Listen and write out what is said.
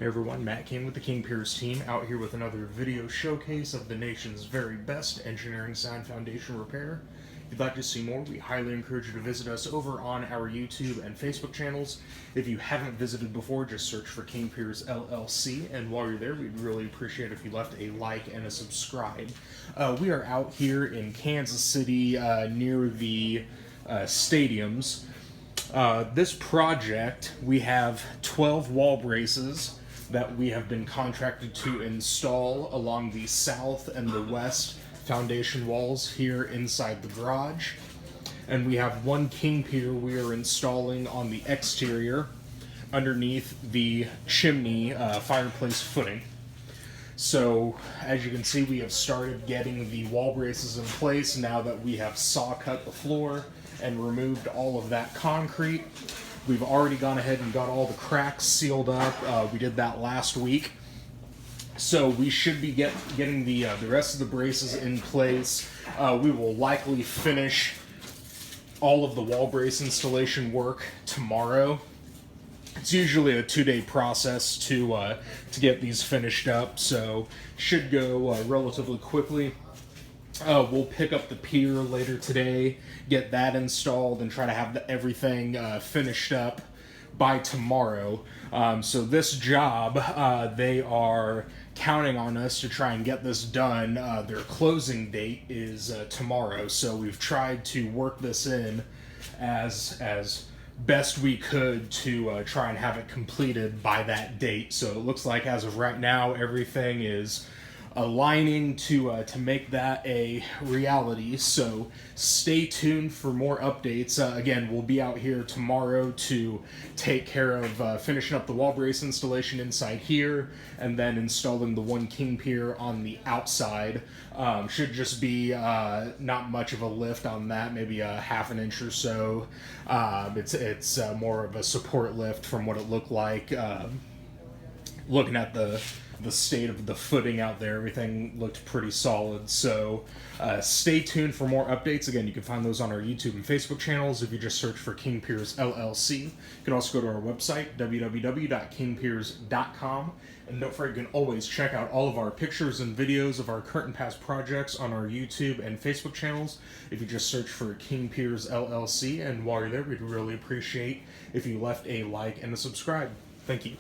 Hey everyone, Matt King with the King Piers team, out here with another video showcase of the nation's very best engineering sound foundation repair. If you'd like to see more, we highly encourage you to visit us over on our YouTube and Facebook channels. If you haven't visited before, just search for King Piers LLC, and while you're there, we'd really appreciate if you left a like and a subscribe. We are out here in Kansas City near the stadiums. This project, we have 12 wall braces that we have been contracted to install along the south and the west foundation walls here inside the garage. And we have one king pier we are installing on the exterior underneath the chimney fireplace footing. So, as you can see, we have started getting the wall braces in place now that we have saw cut the floor and removed all of that concrete. We've already gone ahead and got all the cracks sealed up. We did that last week. So we should be getting the rest of the braces in place. We will likely finish all of the wall brace installation work tomorrow. It's usually a 2-day process to get these finished up, so should go relatively quickly. We'll pick up the pier later today, get that installed, and try to have everything finished up by tomorrow. So this job, they are counting on us to try and get this done. Their closing date is tomorrow, so we've tried to work this in as best we could to try and have it completed by that date. So it looks like as of right now, everything is aligning to make that a reality. So stay tuned for more updates. Again, we'll be out here tomorrow to take care of finishing up the wall brace installation inside here, and then installing the one king pier on the outside. Should just be not much of a lift on that, maybe a half an inch or so. It's more of a support lift from what it looked like. Looking at the state of the footing out there, everything looked pretty solid. So stay tuned for more updates. Again, you can find those on our YouTube and Facebook channels if you just search for King Piers LLC. You can also go to our website, www.kingpiers.com. And don't forget, you can always check out all of our pictures and videos of our current and past projects on our YouTube and Facebook channels if you just search for King Piers LLC. And while you're there, we'd really appreciate if you left a like and a subscribe. Thank you.